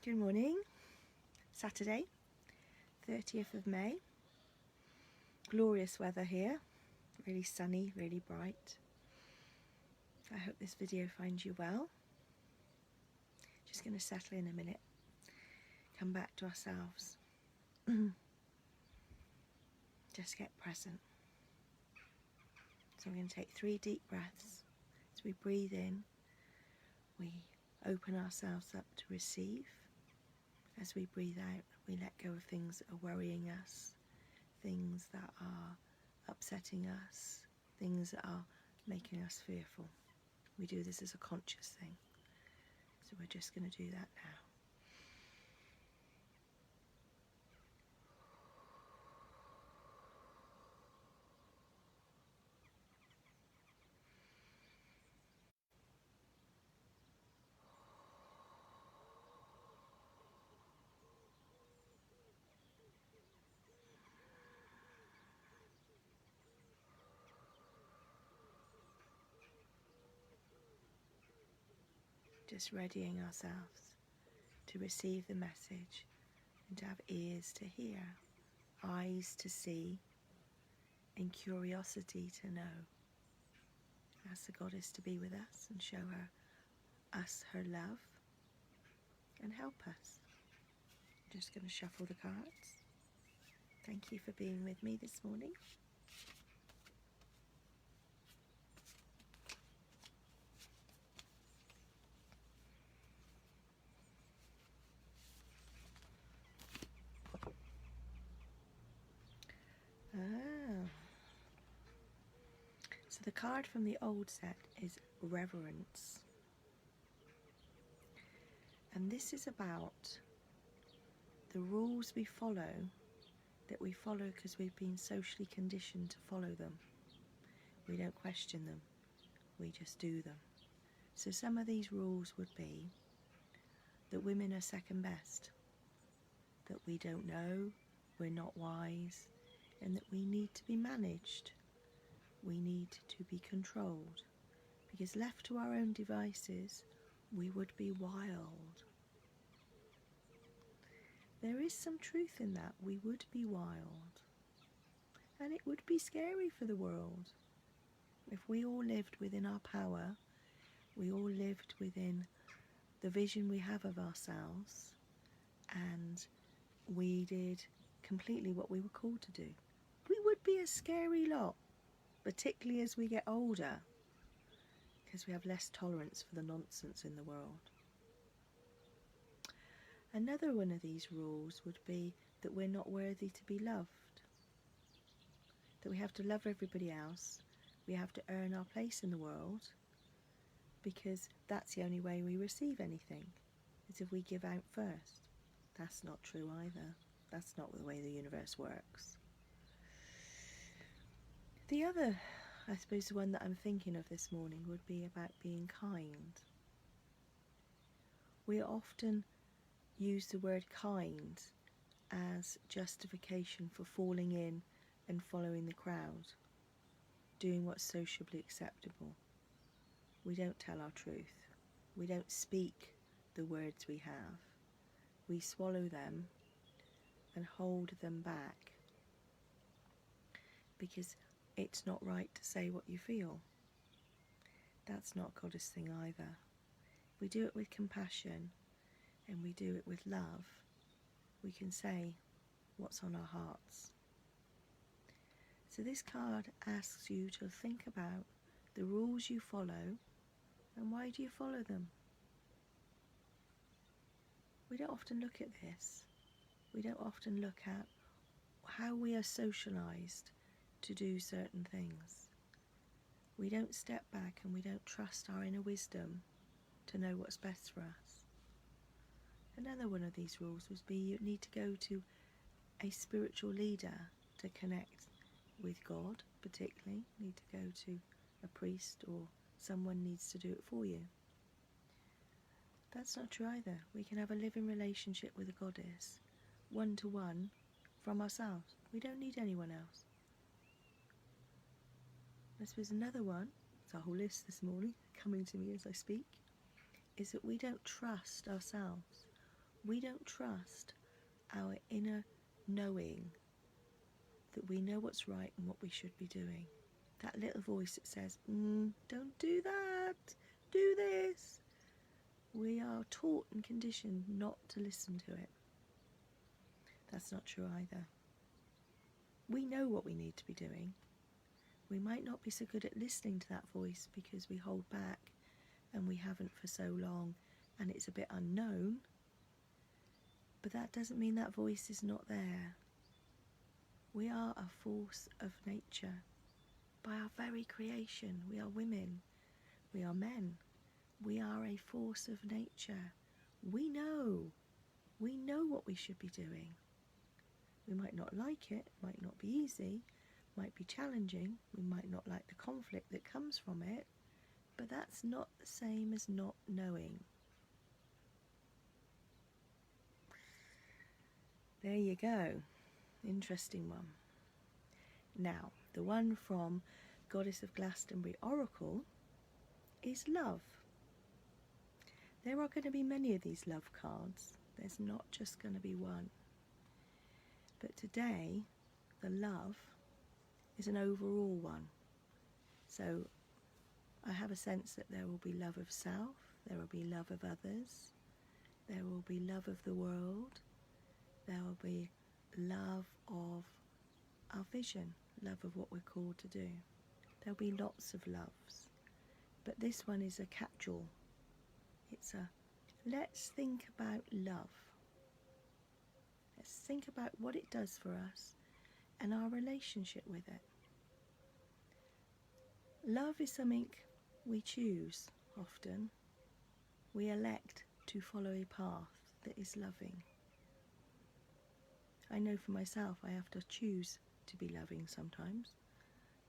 Good morning, Saturday, 30th of May. Glorious weather here, really sunny, really bright. I hope this video finds you well. Just going to settle in a minute, come back to ourselves. Just get present. So we're going to take 3 deep breaths. As we breathe in, we open ourselves up to receive. As we breathe out, we let go of things that are worrying us, things that are upsetting us, things that are making us fearful. We do this as a conscious thing. So we're just going to do that now. Just readying ourselves to receive the message and to have ears to hear, eyes to see, and curiosity to know. Ask the Goddess to be with us and show us her love and help us. I'm just going to shuffle the cards. Thank you for being with me this morning. So the card from the old set is Reverence. And this is about the rules we follow, that we follow because we've been socially conditioned to follow them. We don't question them, we just do them. So some of these rules would be that women are second best, that we don't know, we're not wise, and that we need to be managed. We need to be controlled, because left to our own devices, we would be wild. There is some truth in that. We would be wild. And it would be scary for the world. If we all lived within our power, we all lived within the vision we have of ourselves, and we did completely what we were called to do. We would be a scary lot, particularly as we get older, because we have less tolerance for the nonsense in the world. Another one of these rules would be that we're not worthy to be loved, that we have to love everybody else, we have to earn our place in the world, because that's the only way we receive anything, is if we give out first. That's not true either. That's not the way the universe works. The other, I suppose the one that I'm thinking of this morning, would be about being kind. We often use the word kind as justification for falling in and following the crowd, doing what's sociably acceptable. We don't tell our truth. We don't speak the words we have. We swallow them and hold them back because it's not right to say what you feel. That's not a Goddess thing either. We do it with compassion and we do it with love. We can say what's on our hearts. So this card asks you to think about the rules you follow and why do you follow them. We don't often look at this. We don't often look at how we are socialised to do certain things. We don't step back and we don't trust our inner wisdom to know what's best for us. Another one of these rules would be you need to go to a spiritual leader to connect with God, particularly. You need to go to a priest or someone needs to do it for you. That's not true either. We can have a living relationship with a Goddess, one-to-one, from ourselves. We don't need anyone else. I suppose another one, it's a whole list this morning, coming to me as I speak, is that we don't trust ourselves. We don't trust our inner knowing that we know what's right and what we should be doing. That little voice that says, don't do that, do this. We are taught and conditioned not to listen to it. That's not true either. We know what we need to be doing. We might not be so good at listening to that voice because we hold back and we haven't for so long and it's a bit unknown. But that doesn't mean that voice is not there. We are a force of nature. By our very creation, we are women, we are men. We are a force of nature. We know what we should be doing. We might not like it, might not be easy, might be challenging, we might not like the conflict that comes from it, but that's not the same as not knowing. There you go. Interesting one. Now, the one from Goddess of Glastonbury Oracle is love. There are going to be many of these love cards. There's not just going to be one. But today, the love is an overall one. So I have a sense that there will be love of self, there will be love of others, there will be love of the world, there will be love of our vision, love of what we're called to do. There'll be lots of loves. But this one is a catch-all. It's a let's think about love. Let's think about what it does for us and our relationship with it. Love is something we choose often. We elect to follow a path that is loving. I know for myself I have to choose to be loving sometimes.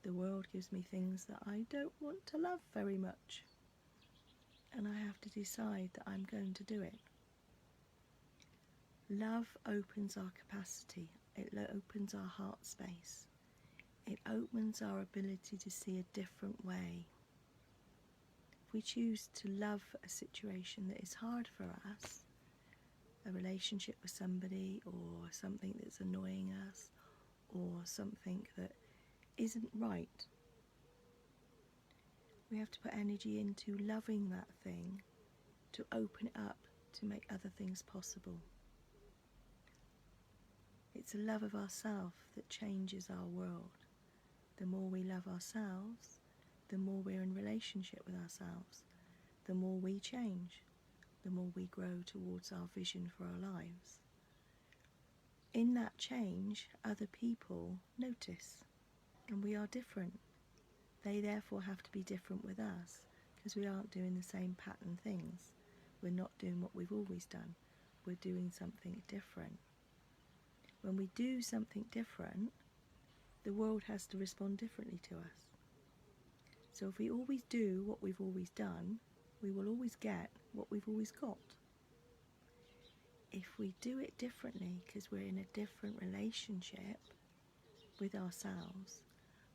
The world gives me things that I don't want to love very much. And I have to decide that I'm going to do it. Love opens our capacity. It opens our heart space. It opens our ability to see a different way. If we choose to love a situation that is hard for us, a relationship with somebody or something that's annoying us or something that isn't right, we have to put energy into loving that thing to open it up to make other things possible. It's a love of ourselves that changes our world. The more we love ourselves, the more we're in relationship with ourselves, the more we change, the more we grow towards our vision for our lives. In that change, other people notice, and we are different. They therefore have to be different with us, because we aren't doing the same pattern things. We're not doing what we've always done. We're doing something different. When we do something different, the world has to respond differently to us. So if we always do what we've always done, we will always get what we've always got. If we do it differently, because we're in a different relationship with ourselves,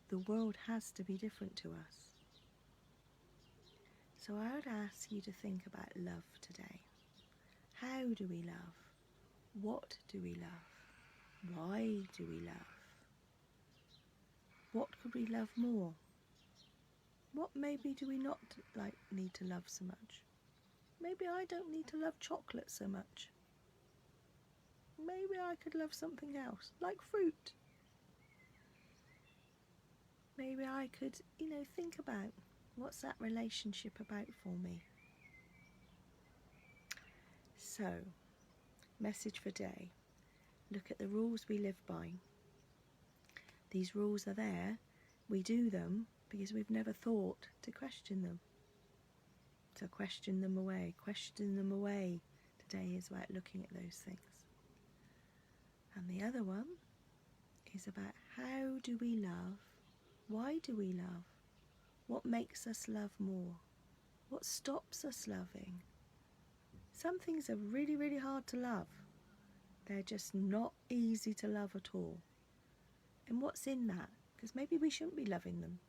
the world has to be different to us. So I would ask you to think about love today. How do we love? What do we love? Why do we love? What could we love more? What maybe do we not need to love so much? Maybe I don't need to love chocolate so much. Maybe I could love something else, like fruit. Maybe I could, think about what's that relationship about for me. So, message for day. Look at the rules we live by. These rules are there. We do them because we've never thought to question them. So question them away. Question them away. Today is about looking at those things. And the other one is about how do we love? Why do we love? What makes us love more? What stops us loving? Some things are really, really hard to love. They're just not easy to love at all. And what's in that? Because maybe we shouldn't be loving them.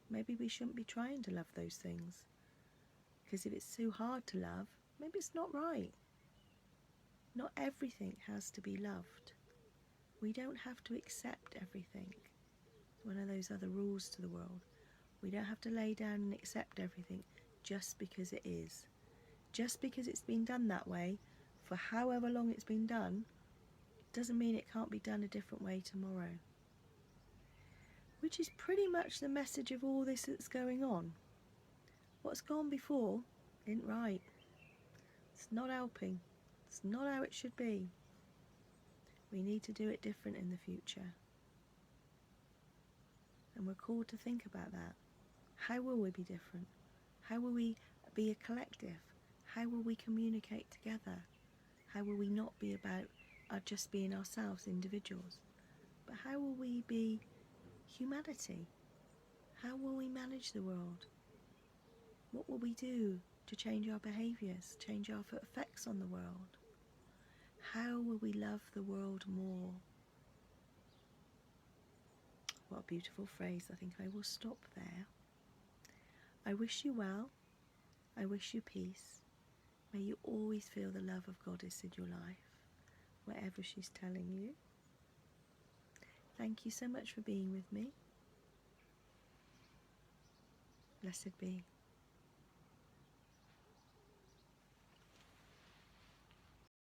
Maybe we shouldn't be trying to love those things. Because if it's too hard to love, maybe it's not right. Not everything has to be loved. We don't have to accept everything. It's one of those other rules to the world. We don't have to lay down and accept everything just because it is. Just because it's been done that way for however long it's been done doesn't mean it can't be done a different way tomorrow. Which is pretty much the message of all this that's going on. What's gone before isn't right. It's not helping. It's not how it should be. We need to do it different in the future. And we're called to think about that. How will we be different? How will we be a collective? How will we communicate together? How will we not be about just being ourselves, individuals? But how will we be humanity? How will we manage the world? What will we do to change our behaviours, change our effects on the world? How will we love the world more? What a beautiful phrase. I think I will stop there. I wish you well. I wish you peace. May you always feel the love of Goddess in your life, whatever she's telling you. Thank you so much for being with me. Blessed be.